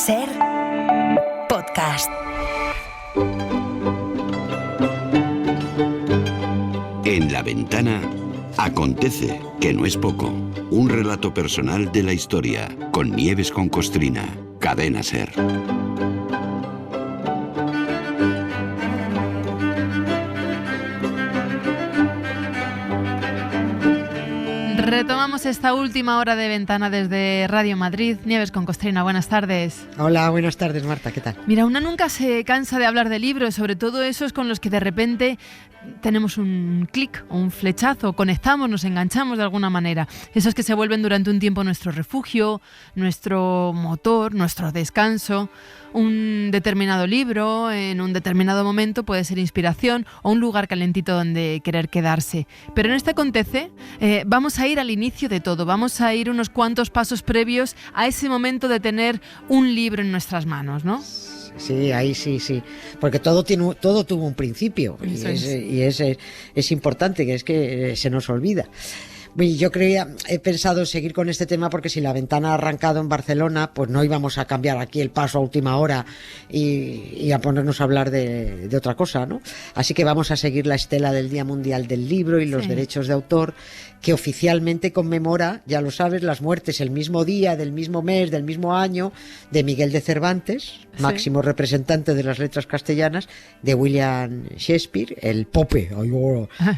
Ser podcast. En La Ventana acontece, que no es poco, un relato personal de la historia, con Nieves con Costrina, Cadena Ser. Retomamos esta última hora de Ventana desde Radio Madrid. Nieves con Costrina, buenas tardes. Hola, buenas tardes, Marta, ¿qué tal? Mira, una nunca se cansa de hablar de libros, sobre todo esos con los que de repente tenemos un clic o un flechazo, conectamos, nos enganchamos de alguna manera. Esos que se vuelven durante un tiempo nuestro refugio, nuestro motor, nuestro descanso. Un determinado libro en un determinado momento puede ser inspiración o un lugar calentito donde querer quedarse. Pero en este acontece, vamos a ir al inicio de todo, vamos a ir unos cuantos pasos previos a ese momento de tener un libro en nuestras manos, ¿no? Sí, ahí sí, porque todo tuvo un principio y es importante, que es que se nos olvida. Yo he pensado seguir con este tema porque si La Ventana ha arrancado en Barcelona, pues no íbamos a cambiar aquí el paso a última hora y a ponernos a hablar de otra cosa, ¿no? Así que vamos a seguir la estela del Día Mundial del Libro y los derechos de autor, que oficialmente conmemora, ya lo sabes, las muertes el mismo día, del mismo mes, del mismo año, de Miguel de Cervantes, máximo representante de las letras castellanas, de William Shakespeare, el Pope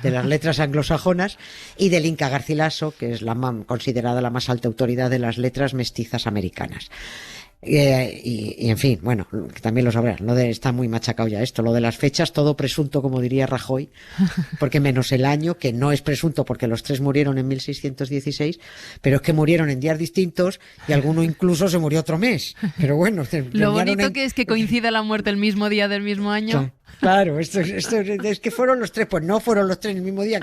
de las letras anglosajonas, y del Inca Garcilaso, que es considerada la más alta autoridad de las letras mestizas americanas. Y en fin, bueno, también lo sabrás, está muy machacado ya esto, lo de las fechas, todo presunto, como diría Rajoy, porque menos el año, que no es presunto porque los tres murieron en 1616, pero es que murieron en días distintos y alguno incluso se murió otro mes. Pero bueno, lo bonito que es que coincida la muerte el mismo día del mismo año. Claro, esto es que fueron los tres, pues no fueron los tres en el mismo día,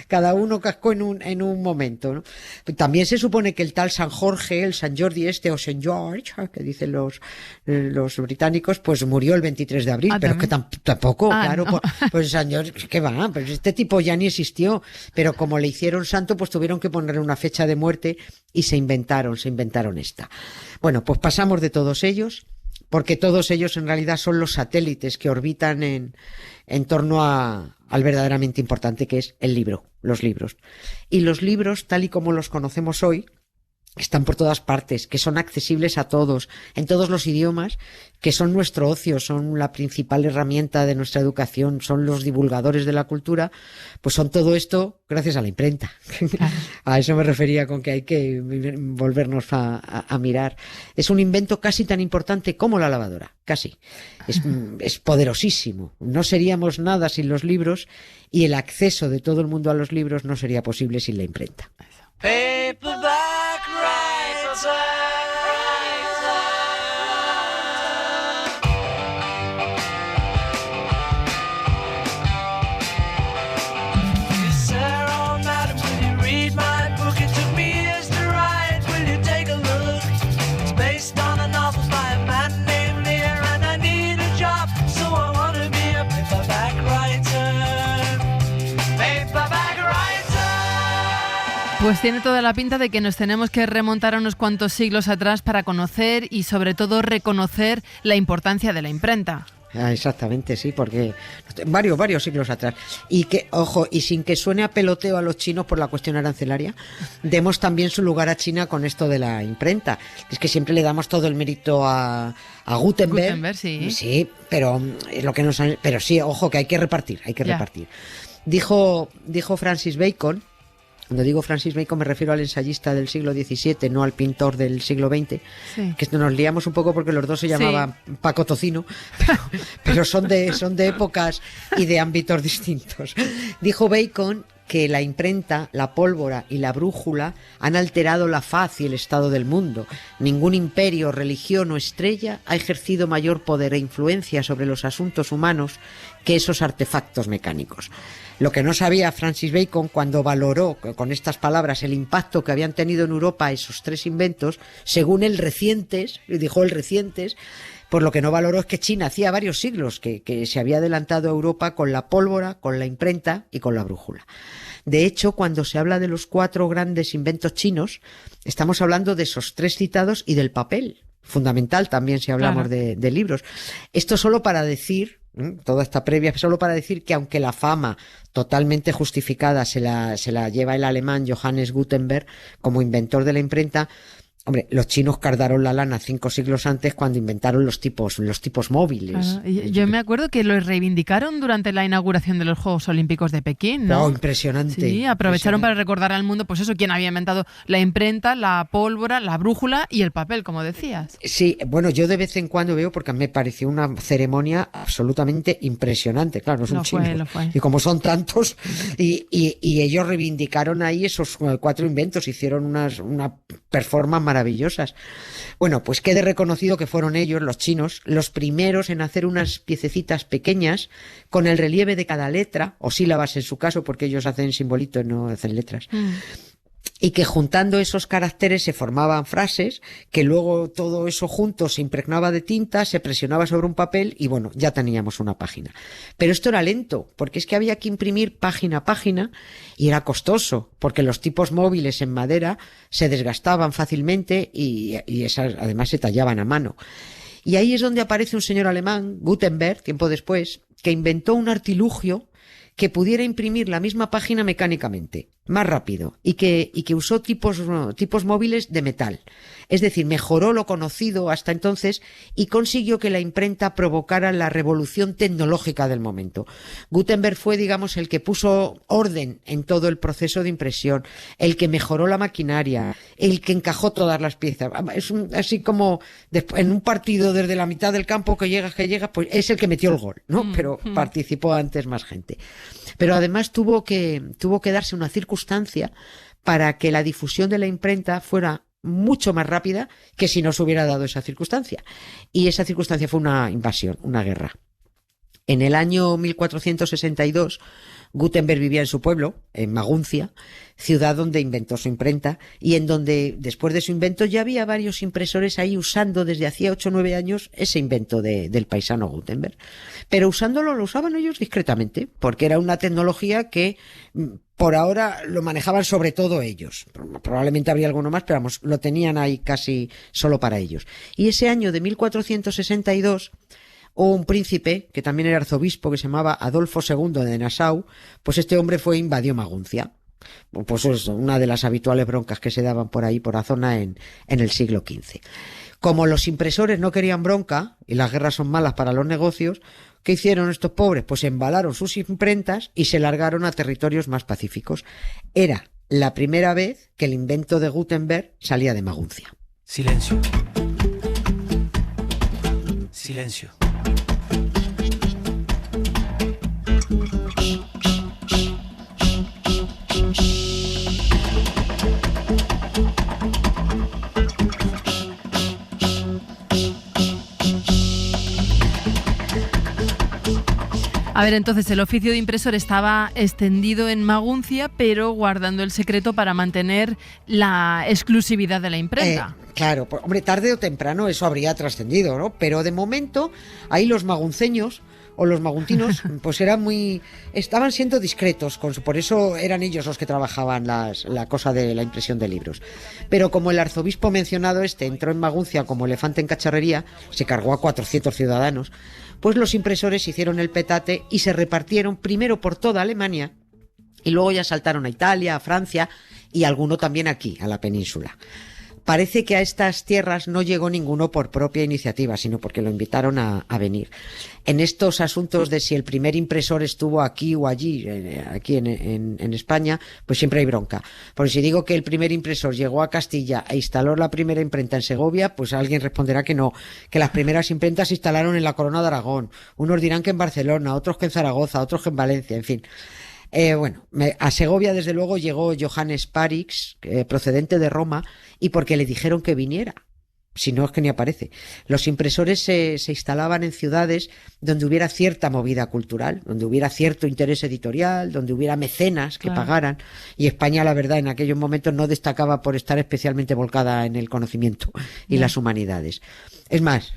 cada uno cascó en un momento, ¿no? También se supone que el tal San Jorge, el San Jordi o Saint George, que dicen los británicos, pues murió el 23 de abril, pero es que tampoco, claro, no. Pues San George, ¿qué va? Pues este tipo ya ni existió, pero como le hicieron santo, pues tuvieron que ponerle una fecha de muerte y se inventaron esta. Bueno, pues pasamos de todos ellos, porque todos ellos en realidad son los satélites que orbitan en torno al verdaderamente importante, que es el libro, los libros. Y los libros, tal y como los conocemos hoy, están por todas partes, que son accesibles a todos, en todos los idiomas, que son nuestro ocio, son la principal herramienta de nuestra educación, son los divulgadores de la cultura, pues son todo esto gracias a la imprenta. A eso me refería con que hay que volvernos a mirar. Es un invento casi tan importante como la lavadora, casi. Es poderosísimo. No seríamos nada sin los libros y el acceso de todo el mundo a los libros no sería posible sin la imprenta. Paperback writer. Yes, sir, oh, madam, will you read my book? It took me years to write. Will you take a look? It's based on a novel by a man named Lear, and I need a job, so I want to be a paperback writer. Paperback writer. Pues tiene toda la pinta de que nos tenemos que remontar a unos cuantos siglos atrás para conocer y sobre todo reconocer la importancia de la imprenta. Exactamente, sí, porque varios siglos atrás. Y que, ojo, y sin que suene a peloteo a los chinos por la cuestión arancelaria, demos también su lugar a China con esto de la imprenta. Es que siempre le damos todo el mérito a Gutenberg. Sí, pero sí, ojo, que hay que repartir. Dijo Francis Bacon. Cuando digo Francis Bacon me refiero al ensayista del siglo XVII, no al pintor del siglo XX, que nos liamos un poco porque los dos se llamaban Paco Tocino, pero son de épocas y de ámbitos distintos. Dijo Bacon que la imprenta, la pólvora y la brújula han alterado la faz y el estado del mundo. Ningún imperio, religión o estrella ha ejercido mayor poder e influencia sobre los asuntos humanos que esos artefactos mecánicos. Lo que no sabía Francis Bacon cuando valoró con estas palabras el impacto que habían tenido en Europa esos tres inventos, según él recientes, pues lo que no valoró es que China hacía varios siglos que se había adelantado a Europa con la pólvora, con la imprenta y con la brújula. De hecho, cuando se habla de los 4 grandes inventos chinos, estamos hablando de esos 3 citados y del papel. fundamental también si hablamos de libros. Esto solo para decir, toda esta previa, solo para decir que aunque la fama totalmente justificada se la lleva el alemán Johannes Gutenberg como inventor de la imprenta, hombre, los chinos cardaron la lana 5 siglos antes cuando inventaron los tipos móviles. Yo me acuerdo que lo reivindicaron durante la inauguración de los Juegos Olímpicos de Pekín, ¿no? Impresionante. Sí, aprovecharon para recordar al mundo, pues eso, quién había inventado la imprenta, la pólvora, la brújula y el papel, como decías. Sí, bueno, yo de vez en cuando veo porque me pareció una ceremonia absolutamente impresionante. Claro, no son chinos. Lo fue. Y como son tantos, y ellos reivindicaron ahí esos 4 inventos, hicieron una performance maravillosas. Bueno, pues quede reconocido que fueron ellos, los chinos, los primeros en hacer unas piececitas pequeñas con el relieve de cada letra, o sílabas en su caso, porque ellos hacen simbolitos, no hacen letras. Y que juntando esos caracteres se formaban frases, que luego todo eso junto se impregnaba de tinta, se presionaba sobre un papel y bueno, ya teníamos una página. Pero esto era lento, porque es que había que imprimir página a página y era costoso, porque los tipos móviles en madera se desgastaban fácilmente y esas además se tallaban a mano. Y ahí es donde aparece un señor alemán, Gutenberg, tiempo después, que inventó un artilugio que pudiera imprimir la misma página mecánicamente, más rápido, y que usó tipos móviles de metal. Es decir, mejoró lo conocido hasta entonces y consiguió que la imprenta provocara la revolución tecnológica del momento. Gutenberg fue, digamos, el que puso orden en todo el proceso de impresión, el que mejoró la maquinaria, el que encajó todas las piezas. Es así como en un partido desde la mitad del campo que llegas, pues es el que metió el gol, ¿no? Pero participó antes más gente. Pero además tuvo que darse una circunstancia para que la difusión de la imprenta fuera mucho más rápida que si no se hubiera dado esa circunstancia. Y esa circunstancia fue una invasión, una guerra. En el año 1462, Gutenberg vivía en su pueblo, en Maguncia, ciudad donde inventó su imprenta y en donde, después de su invento, ya había varios impresores ahí usando desde hacía 8 o 9 años ese invento del paisano Gutenberg. Pero usándolo, lo usaban ellos discretamente, porque era una tecnología que por ahora lo manejaban sobre todo ellos. Probablemente habría alguno más, pero vamos, lo tenían ahí casi solo para ellos. Y ese año de 1462... hubo un príncipe, que también era arzobispo, que se llamaba Adolfo II de Nassau, pues este hombre invadió Maguncia. Pues es una de las habituales broncas que se daban por ahí, por la zona en el siglo XV. Como los impresores no querían bronca, y las guerras son malas para los negocios, ¿qué hicieron estos pobres? Pues embalaron sus imprentas y se largaron a territorios más pacíficos. Era la primera vez que el invento de Gutenberg salía de Maguncia. Silencio. Silencio. A ver, entonces el oficio de impresor estaba extendido en Maguncia, pero guardando el secreto para mantener la exclusividad de la imprenta. Claro, pues, hombre, tarde o temprano eso habría trascendido, ¿no? Pero de momento, ahí los magunceños o los maguntinos, pues estaban siendo discretos, por eso eran ellos los que trabajaban la cosa de la impresión de libros. Pero como el arzobispo mencionado entró en Maguncia como elefante en cacharrería, se cargó a 400 ciudadanos, pues los impresores hicieron el petate y se repartieron primero por toda Alemania y luego ya saltaron a Italia, a Francia y alguno también aquí, a la península. Parece que a estas tierras no llegó ninguno por propia iniciativa, sino porque lo invitaron a venir. En estos asuntos de si el primer impresor estuvo aquí o allí, aquí en España, pues siempre hay bronca. Porque si digo que el primer impresor llegó a Castilla e instaló la primera imprenta en Segovia, pues alguien responderá que no, que las primeras imprentas se instalaron en la Corona de Aragón. Unos dirán que en Barcelona, otros que en Zaragoza, otros que en Valencia, en fin. A Segovia desde luego llegó Johannes Parix, procedente de Roma, y porque le dijeron que viniera. Si no, es que ni aparece. Los impresores se instalaban en ciudades donde hubiera cierta movida cultural, donde hubiera cierto interés editorial, donde hubiera mecenas que pagaran. Y España, la verdad, en aquellos momentos no destacaba por estar especialmente volcada en el conocimiento y las humanidades. Es más,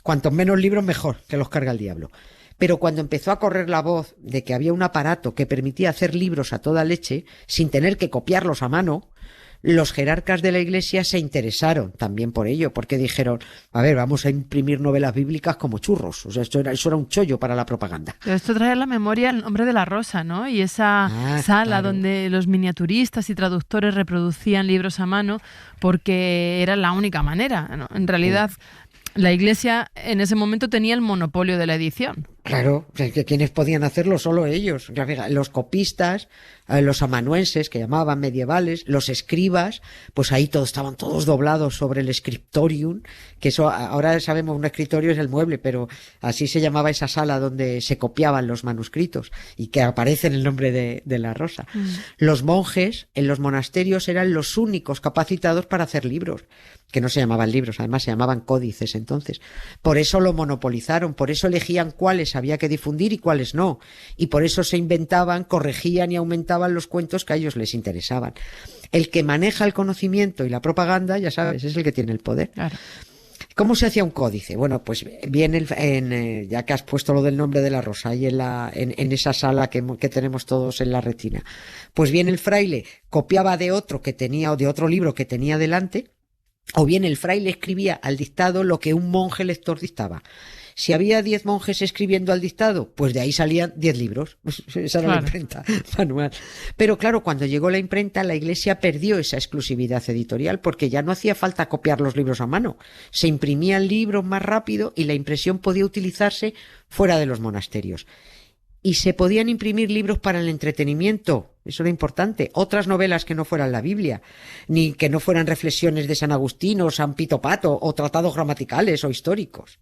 cuantos menos libros mejor, que los carga el diablo. Pero cuando empezó a correr la voz de que había un aparato que permitía hacer libros a toda leche sin tener que copiarlos a mano, Los jerarcas de la Iglesia se interesaron también por ello, porque dijeron, a ver, vamos a imprimir novelas bíblicas como churros. O sea, eso era un chollo para la propaganda. Pero esto trae a la memoria el nombre de la rosa, ¿no? Y esa sala claro. donde los miniaturistas y traductores reproducían libros a mano porque era la única manera, ¿no? En realidad, la Iglesia en ese momento tenía el monopolio de la edición. Claro, que quienes podían hacerlo, solo ellos. Los copistas, los amanuenses, que llamaban medievales, los escribas, pues ahí estaban todos doblados sobre el scriptorium, que eso ahora sabemos, un escritorio es el mueble, pero así se llamaba esa sala donde se copiaban los manuscritos y que aparece en el nombre de la rosa. Los monjes en los monasterios eran los únicos capacitados para hacer libros, que no se llamaban libros, además se llamaban códices entonces. Por eso lo monopolizaron, por eso elegían cuáles había que difundir y cuáles no. Y por eso se inventaban, corregían y aumentaban los cuentos que a ellos les interesaban. El que maneja el conocimiento y la propaganda, ya sabes, es el que tiene el poder. Claro. ¿Cómo se hacía un códice? Bueno, pues viene, ya que has puesto lo del nombre de la rosa, ahí en esa sala que tenemos todos en la retina, pues viene el fraile, copiaba de otro que tenía, o de otro libro que tenía delante, o bien el fraile escribía al dictado lo que un monje lector dictaba. Si había 10 monjes escribiendo al dictado, pues de ahí salían 10 libros. Esa era la imprenta manual. Pero claro, cuando llegó la imprenta, la Iglesia perdió esa exclusividad editorial porque ya no hacía falta copiar los libros a mano. Se imprimían libros más rápido y la impresión podía utilizarse fuera de los monasterios. Y se podían imprimir libros para el entretenimiento, eso era importante, otras novelas que no fueran la Biblia, ni que no fueran reflexiones de San Agustín o San Pito Pato, o tratados gramaticales o históricos.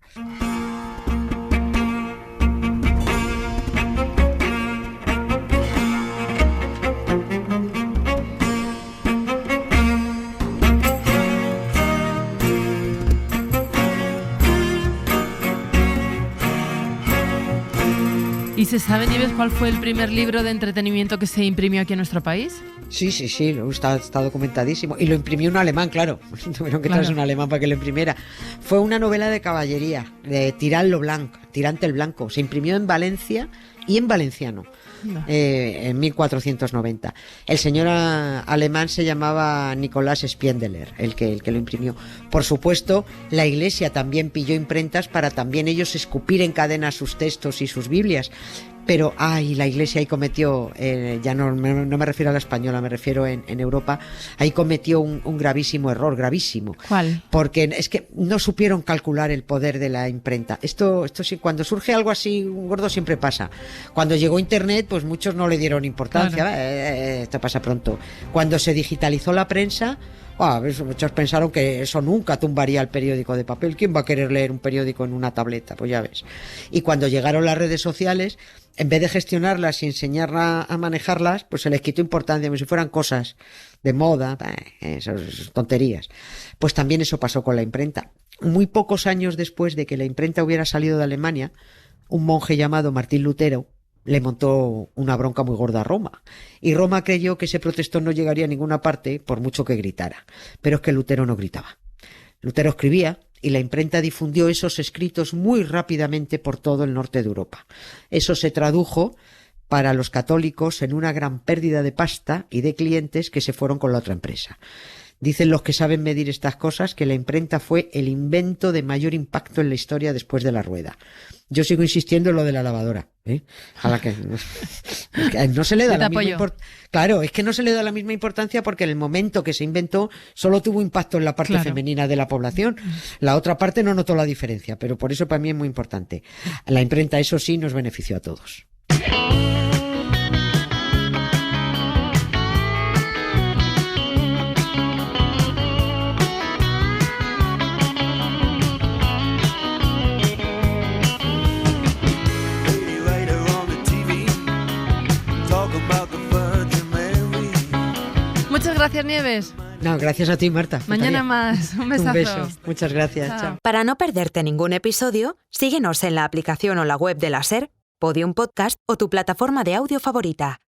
¿Y se sabe, Nieves, cuál fue el primer libro de entretenimiento que se imprimió aquí en nuestro país? Sí, está documentadísimo. Y lo imprimió un alemán, claro. Tuvieron que traerse un alemán para que lo imprimiera. Fue una novela de caballería, de Tirante el Blanco. Se imprimió en Valencia y en valenciano, en 1490. El señor alemán se llamaba Nicolás Spiendeler, el que lo imprimió. Por supuesto, la Iglesia también pilló imprentas para también ellos escupir en cadena sus textos y sus Biblias. Pero, la Iglesia ahí cometió, ya no me refiero a la española, me refiero en Europa, ahí cometió un gravísimo error, gravísimo. ¿Cuál? Porque es que no supieron calcular el poder de la imprenta. Esto sí, cuando surge algo así, un gordo siempre pasa. Cuando llegó Internet, pues muchos no le dieron importancia. Claro. Esto pasa pronto. Cuando se digitalizó la prensa, muchos pensaron que eso nunca tumbaría el periódico de papel. ¿Quién va a querer leer un periódico en una tableta? Pues ya ves. Y cuando llegaron las redes sociales, en vez de gestionarlas y enseñarlas a manejarlas, pues se les quitó importancia, como si fueran cosas de moda, esas tonterías. Pues también eso pasó con la imprenta. Muy pocos años después de que la imprenta hubiera salido de Alemania, un monje llamado Martín Lutero le montó una bronca muy gorda a Roma. Y Roma creyó que ese protestón no llegaría a ninguna parte por mucho que gritara. Pero es que Lutero no gritaba. Lutero escribía y la imprenta difundió esos escritos muy rápidamente por todo el norte de Europa. Eso se tradujo para los católicos en una gran pérdida de pasta y de clientes que se fueron con la otra empresa. Dicen los que saben medir estas cosas que la imprenta fue el invento de mayor impacto en la historia después de la rueda. Yo sigo insistiendo en lo de la lavadora, a la que no se le da la misma importancia. Claro, es que no se le da la misma importancia porque en el momento que se inventó solo tuvo impacto en la parte femenina de la población. La otra parte no notó la diferencia, pero por eso para mí es muy importante. La imprenta, eso sí, nos benefició a todos. Muchas gracias, Nieves. No, gracias a ti, Marta. Mañana más. Un besazo. Un beso. Muchas gracias. Chao. Para no perderte ningún episodio, síguenos en la aplicación o la web de la SER, Podium Podcast o tu plataforma de audio favorita.